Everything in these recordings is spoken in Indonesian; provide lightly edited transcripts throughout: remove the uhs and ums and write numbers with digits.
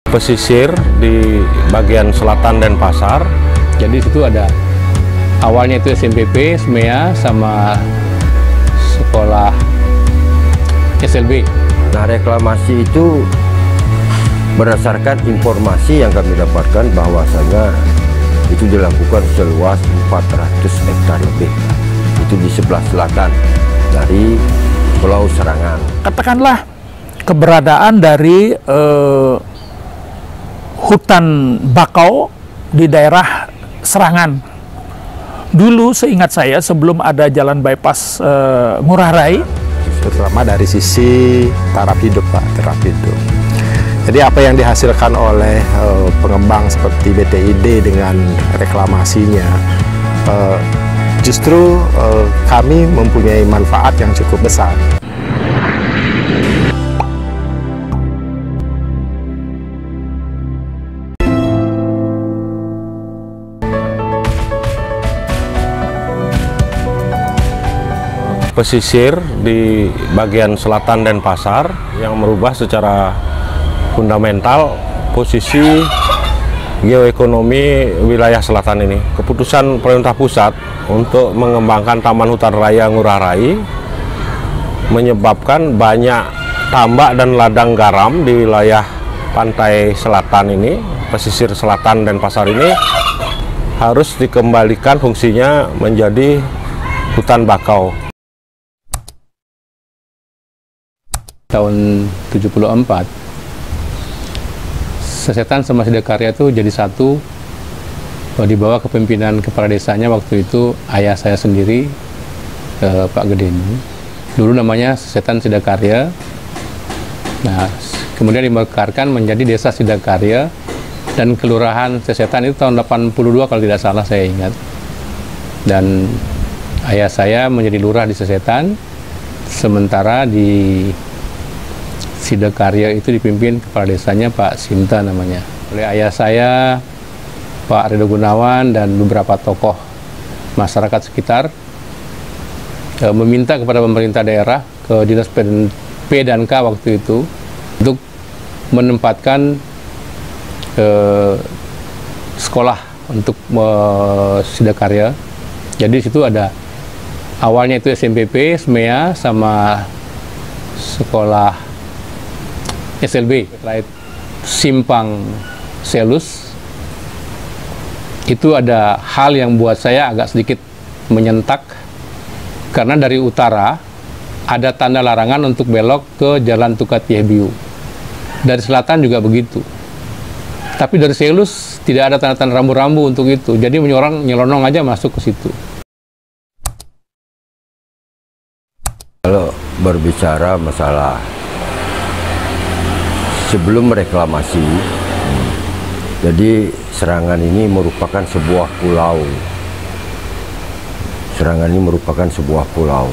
Pesisir di bagian selatan Denpasar. Jadi situ ada awalnya itu SMPP, SMEA, sama sekolah SLB. Nah, reklamasi itu berdasarkan informasi yang kami dapatkan bahwasanya itu dilakukan seluas 400 hektar lebih. Itu di sebelah selatan dari Pulau Serangan. Katakanlah keberadaan dari hutan bakau di daerah Serangan. Dulu seingat saya sebelum ada jalan bypass Ngurah Rai. Terutama dari sisi taraf hidup, Pak, taraf hidup. Jadi apa yang dihasilkan oleh pengembang seperti BTID dengan reklamasinya, justru kami mempunyai manfaat yang cukup besar. Pesisir di bagian selatan Denpasar yang merubah secara fundamental posisi geoekonomi wilayah selatan ini. Keputusan pemerintah pusat untuk mengembangkan Taman Hutan Raya Ngurah Rai menyebabkan banyak tambak dan ladang garam di wilayah pantai selatan ini, pesisir selatan Denpasar ini harus dikembalikan fungsinya menjadi hutan bakau. Tahun 74, Sesetan sama Sidakarya itu jadi satu, di bawah kepemimpinan kepala desanya waktu itu ayah saya sendiri, Pak Gedeni. Dulu namanya Sesetan Sidakarya. Nah, kemudian dimekarkan menjadi Desa Sidakarya dan Kelurahan Sesetan itu tahun 82 kalau tidak salah saya ingat. Dan ayah saya menjadi lurah di Sesetan, sementara di Sidakarya itu dipimpin kepala desanya Pak Sinta namanya. Oleh ayah saya, Pak Ridho Gunawan, dan beberapa tokoh masyarakat sekitar meminta kepada pemerintah daerah, ke Dinas P dan K waktu itu, untuk menempatkan sekolah untuk Sidakarya. Jadi di situ ada awalnya itu SMPP, SMEA, sama sekolah SLB, Simpang Selus. Itu ada hal yang buat saya agak sedikit menyentak, karena dari utara ada tanda larangan untuk belok ke Jalan Tukat Yehbiu. Dari selatan juga begitu. Tapi dari Selus tidak ada tanda-tanda rambu-rambu untuk itu. Jadi orang nyelonong aja masuk ke situ. Kalau berbicara masalah sebelum reklamasi, jadi Serangan ini merupakan sebuah pulau. Serangan ini merupakan sebuah pulau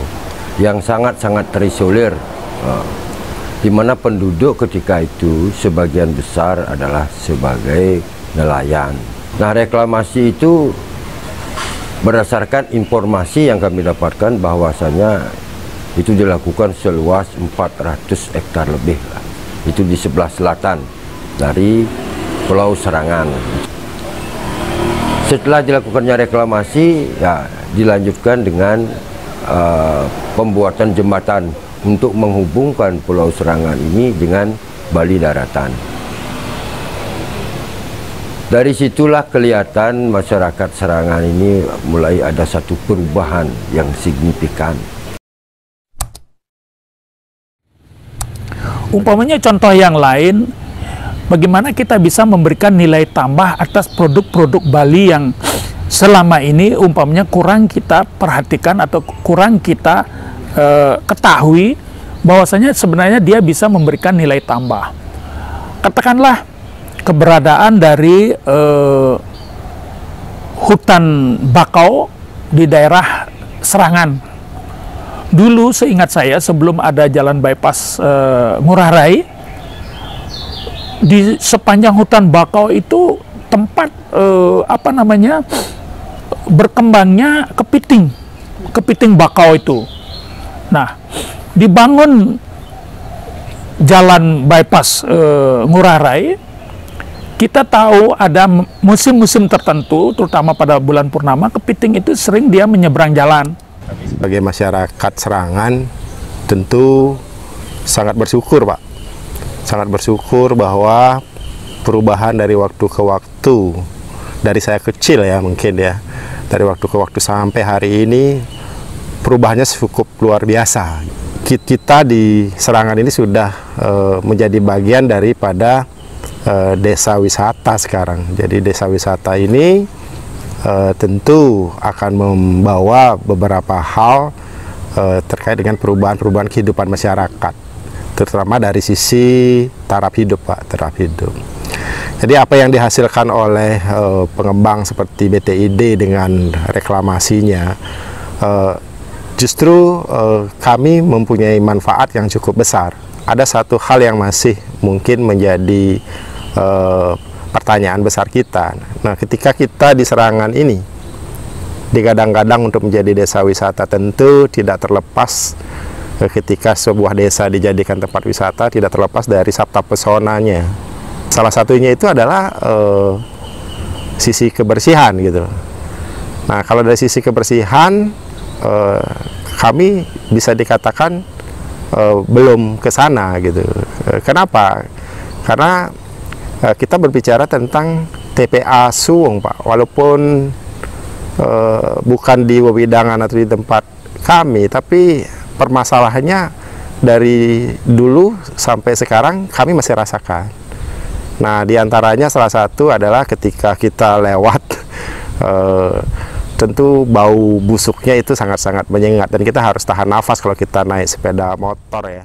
yang sangat-sangat terisolir, di mana penduduk ketika itu sebagian besar adalah sebagai nelayan. Nah, reklamasi itu berdasarkan informasi yang kami dapatkan bahwasanya itu dilakukan seluas 400 hektar lebih. Itu di sebelah selatan dari Pulau Serangan. Setelah dilakukannya reklamasi, ya dilanjutkan dengan pembuatan jembatan untuk menghubungkan Pulau Serangan ini dengan Bali daratan. Dari situlah kelihatan masyarakat Serangan ini mulai ada satu perubahan yang signifikan. Umpamanya contoh yang lain, bagaimana kita bisa memberikan nilai tambah atas produk-produk Bali yang selama ini umpamanya kurang kita perhatikan atau kurang kita ketahui bahwasanya sebenarnya dia bisa memberikan nilai tambah. Katakanlah keberadaan dari hutan bakau di daerah Serangan. Dulu seingat saya sebelum ada jalan bypass Ngurah Rai, di sepanjang hutan bakau itu tempat berkembangnya kepiting bakau itu. Nah, dibangun jalan bypass Ngurah Rai, kita tahu ada musim-musim tertentu, terutama pada bulan purnama, kepiting itu sering dia menyeberang jalan. Sebagai masyarakat Serangan, tentu sangat bersyukur, Pak. Sangat bersyukur bahwa perubahan dari waktu ke waktu, dari saya kecil ya mungkin ya, dari waktu ke waktu sampai hari ini, perubahannya cukup luar biasa. Kita di Serangan ini sudah menjadi bagian daripada desa wisata sekarang. Jadi desa wisata ini tentu akan membawa beberapa hal terkait dengan perubahan-perubahan kehidupan masyarakat, terutama dari sisi taraf hidup, Pak, taraf hidup. Jadi apa yang dihasilkan oleh pengembang seperti BTID dengan reklamasinya, justru kami mempunyai manfaat yang cukup besar. Ada satu hal yang masih mungkin menjadi pertanyaan besar kita. Nah, ketika kita di Serangan ini digadang-gadang untuk menjadi desa wisata, tentu tidak terlepas ketika sebuah desa dijadikan tempat wisata, tidak terlepas dari sabta pesonanya. Salah satunya itu adalah sisi kebersihan gitu. Nah, kalau dari sisi kebersihan, kami bisa dikatakan belum ke sana gitu. Kenapa? Karena kita berbicara tentang TPA Suwung, Pak. Walaupun bukan di wewidangan atau di tempat kami, tapi permasalahannya dari dulu sampai sekarang kami masih rasakan. Nah, diantaranya salah satu adalah ketika kita lewat, tentu bau busuknya itu sangat-sangat menyengat, dan kita harus tahan nafas kalau kita naik sepeda motor ya.